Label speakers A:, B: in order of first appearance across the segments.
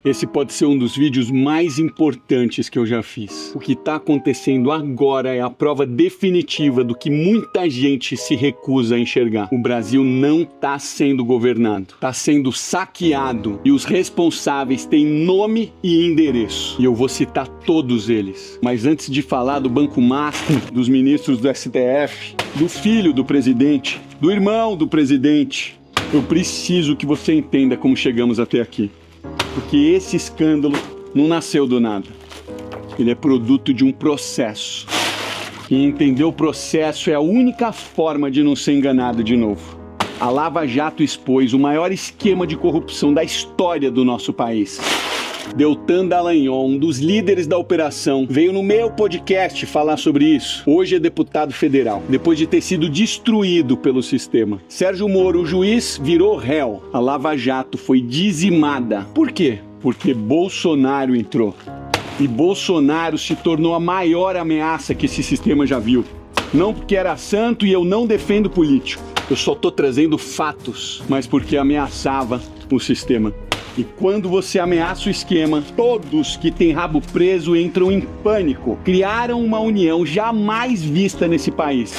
A: Esse pode ser um dos vídeos mais importantes que eu já fiz. O que está acontecendo agora é a prova definitiva do que muita gente se recusa a enxergar. O Brasil não está sendo governado, está sendo saqueado e os responsáveis têm nome e endereço. E eu vou citar todos eles. Mas antes de falar do Banco Master, dos ministros do STF, do filho do presidente, do irmão do presidente, eu preciso que você entenda como chegamos até aqui. Porque esse escândalo não nasceu do nada. Ele é produto de um processo. E entender o processo é a única forma de não ser enganado de novo. A Lava Jato expôs o maior esquema de corrupção da história do nosso país. Deltan Dallagnol, um dos líderes da operação, veio no meu podcast falar sobre isso. Hoje é deputado federal, depois de ter sido destruído pelo sistema. Sérgio Moro, o juiz, virou réu. A Lava Jato foi dizimada. Por quê? Porque Bolsonaro entrou. E Bolsonaro se tornou a maior ameaça que esse sistema já viu. Não porque era santo e eu não defendo político. Eu só tô trazendo fatos, mas porque ameaçava o sistema. E quando você ameaça o esquema, todos que têm rabo preso entram em pânico. Criaram uma união jamais vista nesse país.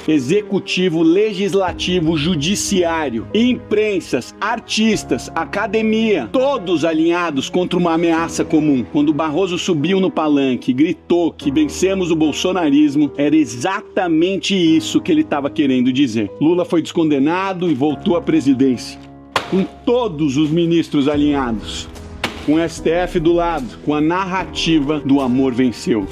A: Executivo, legislativo, judiciário, imprensas, artistas, academia, todos alinhados contra uma ameaça comum. Quando Barroso subiu no palanque e gritou que vencemos o bolsonarismo, era exatamente isso que ele estava querendo dizer. Lula foi descondenado e voltou à presidência. Com todos os ministros alinhados, com o STF do lado, com a narrativa do amor venceu.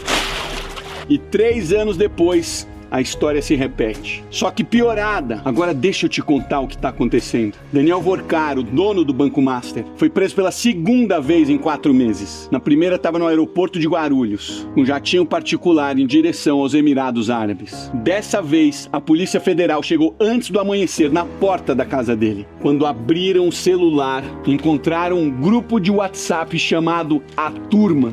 A: E 3 anos depois, a história se repete. Só que piorada. Agora deixa eu te contar o que está acontecendo. Daniel Vorcaro, dono do Banco Master, foi preso pela 2ª vez em 4 meses. Na primeira estava no aeroporto de Guarulhos, com jatinho particular em direção aos Emirados Árabes. Dessa vez, a Polícia Federal chegou antes do amanhecer na porta da casa dele. Quando abriram o celular, encontraram um grupo de WhatsApp chamado A Turma,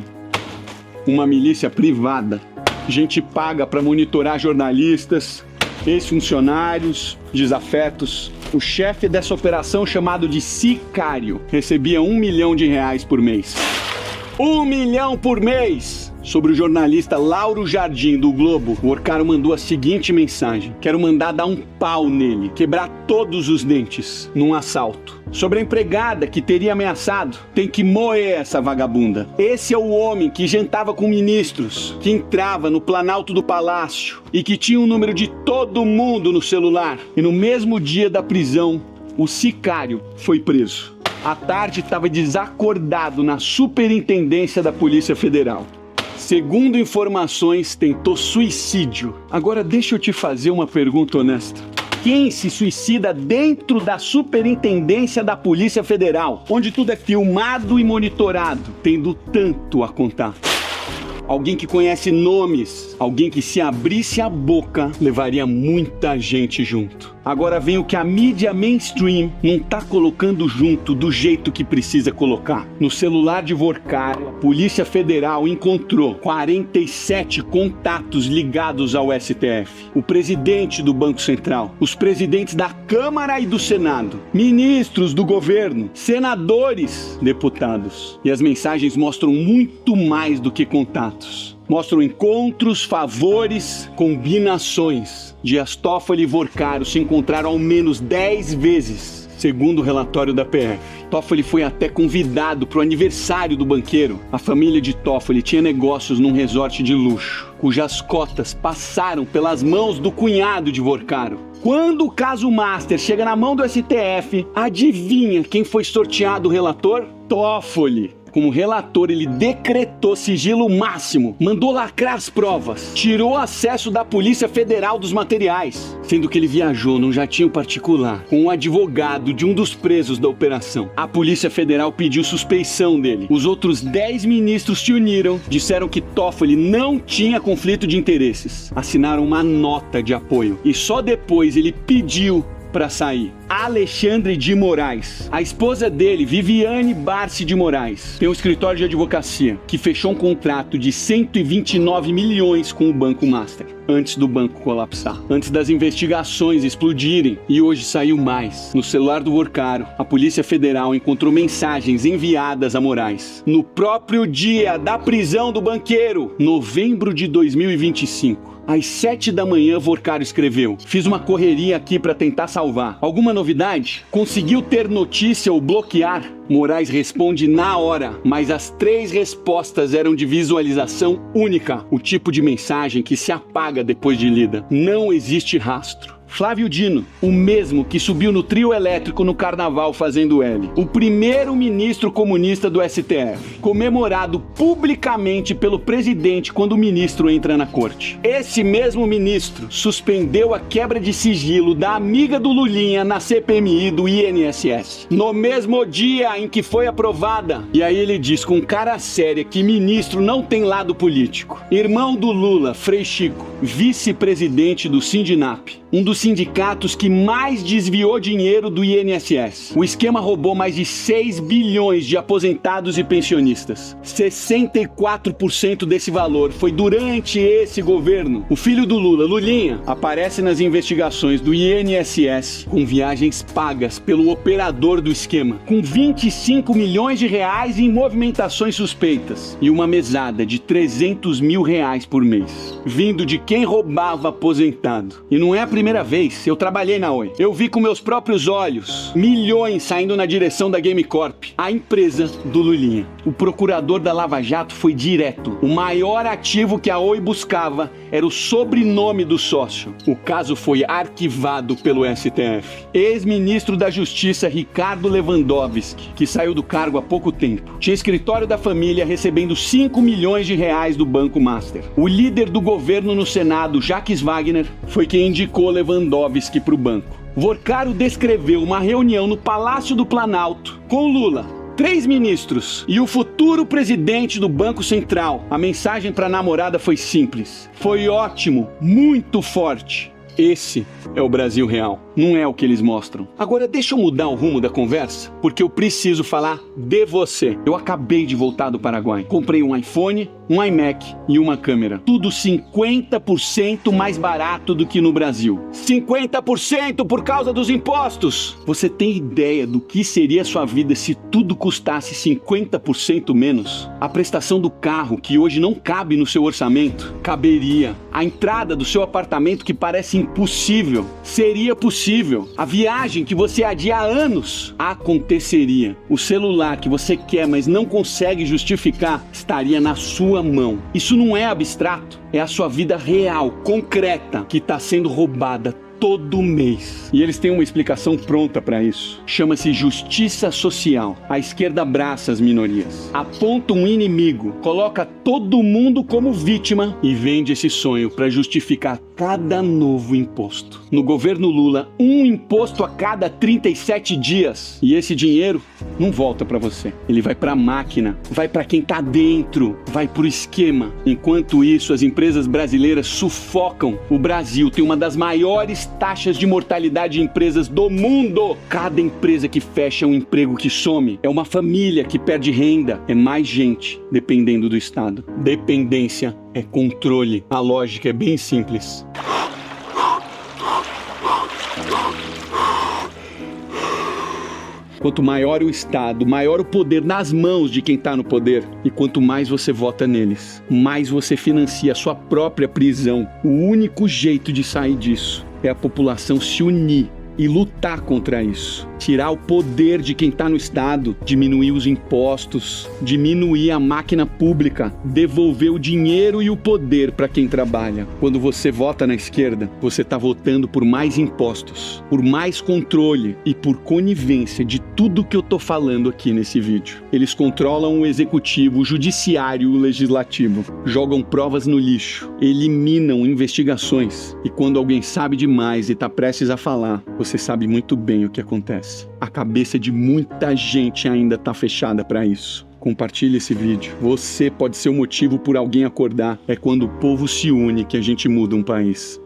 A: uma milícia privada. Gente paga para monitorar jornalistas, ex-funcionários, desafetos. O chefe dessa operação, chamado de Sicário, recebia R$1 milhão por mês. 1 milhão por mês! Sobre o jornalista Lauro Jardim, do Globo, o Vorcaro mandou a seguinte mensagem: quero mandar dar um pau nele, quebrar todos os dentes, num assalto. Sobre a empregada que teria ameaçado, tem que moer essa vagabunda. Esse é o homem que jantava com ministros, que entrava no Planalto do Palácio e que tinha o número de todo mundo no celular. E no mesmo dia da prisão, o Sicário foi preso. À tarde estava desacordado na Superintendência da Polícia Federal. Segundo informações, tentou suicídio. Agora deixa eu te fazer uma pergunta honesta. Quem se suicida dentro da Superintendência da Polícia Federal, onde tudo é filmado e monitorado, tendo tanto a contar? Alguém que conhece nomes, alguém que se abrisse a boca, levaria muita gente junto. Agora vem o que a mídia mainstream não tá colocando junto do jeito que precisa colocar. No celular de Vorcaro, a Polícia Federal encontrou 47 contatos ligados ao STF. O presidente do Banco Central, os presidentes da Câmara e do Senado, ministros do governo, senadores, deputados. E as mensagens mostram muito mais do que contatos. Mostram encontros, favores, combinações. Dias Toffoli e Vorcaro se encontraram ao menos 10 vezes, segundo o relatório da PF. Toffoli foi até convidado para o aniversário do banqueiro. A família de Toffoli tinha negócios num resort de luxo, cujas cotas passaram pelas mãos do cunhado de Vorcaro. Quando o caso Master chega na mão do STF, adivinha quem foi sorteado o relator? Toffoli. Como relator, ele decretou sigilo máximo, mandou lacrar as provas, tirou acesso da Polícia Federal dos materiais, sendo que ele viajou num jatinho particular com um advogado de um dos presos da operação. A Polícia Federal pediu suspeição dele. Os outros 10 ministros se uniram, disseram que Toffoli não tinha conflito de interesses, assinaram uma nota de apoio e só depois ele pediu para sair. Alexandre de Moraes. A esposa dele, Viviane Barsi de Moraes, tem um escritório de advocacia que fechou um contrato de 129 milhões com o Banco Master, antes do banco colapsar, antes das investigações explodirem. E hoje saiu mais. No celular do Workaro, a Polícia Federal encontrou mensagens enviadas a Moraes no próprio dia da prisão do banqueiro, novembro de 2025. Às 7 da manhã, Workaro escreveu: fiz uma correria aqui para tentar salvar. Alguma novidade? Conseguiu ter notícia ou bloquear? Moraes responde na hora, mas as 3 respostas eram de visualização única, o tipo de mensagem que se apaga depois de lida. Não existe rastro. Flávio Dino, o mesmo que subiu no trio elétrico no carnaval fazendo L. O primeiro ministro comunista do STF, comemorado publicamente pelo presidente quando o ministro entra na corte. Esse mesmo ministro suspendeu a quebra de sigilo da amiga do Lulinha na CPMI do INSS, no mesmo dia em que foi aprovada. E aí ele diz com cara séria que ministro não tem lado político. Irmão do Lula, Frei Chico, vice-presidente do Sindinap, um dos sindicatos que mais desviou dinheiro do INSS. O esquema roubou mais de 6 bilhões de aposentados e pensionistas. 64% desse valor foi durante esse governo. O filho do Lula, Lulinha, aparece nas investigações do INSS com viagens pagas pelo operador do esquema, com 25 milhões de reais em movimentações suspeitas e uma mesada de 300 mil reais por mês, vindo de quem roubava aposentado. E não é a primeira vez. Eu trabalhei na Oi. Eu vi com meus próprios olhos milhões saindo na direção da Game Corp, a empresa do Lulinha. O procurador da Lava Jato foi direto. O maior ativo que a Oi buscava era o sobrenome do sócio. O caso foi arquivado pelo STF. Ex-ministro da Justiça Ricardo Lewandowski, que saiu do cargo há pouco tempo, tinha escritório da família recebendo 5 milhões de reais do Banco Master. O líder do governo no Senado, Jacques Wagner, foi quem indicou Lewandowski para o banco. Workaro descreveu uma reunião no Palácio do Planalto com Lula, 3 ministros e o futuro presidente do Banco Central. A mensagem para a namorada foi simples: foi ótimo, muito forte. Esse é o Brasil real, não é o que eles mostram. Agora deixa eu mudar o rumo da conversa, porque eu preciso falar de você. Eu acabei de voltar do Paraguai. Comprei um iPhone, um iMac e uma câmera. Tudo 50% mais barato do que no Brasil. 50% por causa dos impostos! Você tem ideia do que seria a sua vida se tudo custasse 50% menos? A prestação do carro, que hoje não cabe no seu orçamento, caberia. A entrada do seu apartamento, que parece impossível, seria possível. A viagem que você adia há anos aconteceria. O celular que você quer, mas não consegue justificar, estaria na sua mão. Isso não é abstrato, é a sua vida real, concreta, que está sendo roubada todo mês. E eles têm uma explicação pronta para isso. Chama-se justiça social. A esquerda abraça as minorias, aponta um inimigo, coloca todo mundo como vítima e vende esse sonho para justificar cada novo imposto. No governo Lula, um imposto a cada 37 dias. E esse dinheiro não volta para você. Ele vai para a máquina, vai para quem tá dentro, vai pro esquema. Enquanto isso, as empresas brasileiras sufocam. O Brasil tem uma das maiores taxas de mortalidade de empresas do mundo. Cada empresa que fecha é um emprego que some. É uma família que perde renda. É mais gente dependendo do Estado. Dependência é controle. A lógica é bem simples. Quanto maior o Estado, maior o poder nas mãos de quem está no poder. E quanto mais você vota neles, mais você financia a sua própria prisão. O único jeito de sair disso é a população se unir e lutar contra isso. Tirar o poder de quem está no Estado, diminuir os impostos, diminuir a máquina pública, devolver o dinheiro e o poder para quem trabalha. Quando você vota na esquerda, você está votando por mais impostos, por mais controle e por conivência de tudo que eu tô falando aqui nesse vídeo. Eles controlam o executivo, o judiciário e o legislativo, jogam provas no lixo, eliminam investigações. E quando alguém sabe demais e está prestes a falar, você sabe muito bem o que acontece. A cabeça de muita gente ainda está fechada para isso. Compartilhe esse vídeo. Você pode ser o motivo por alguém acordar. É quando o povo se une que a gente muda um país.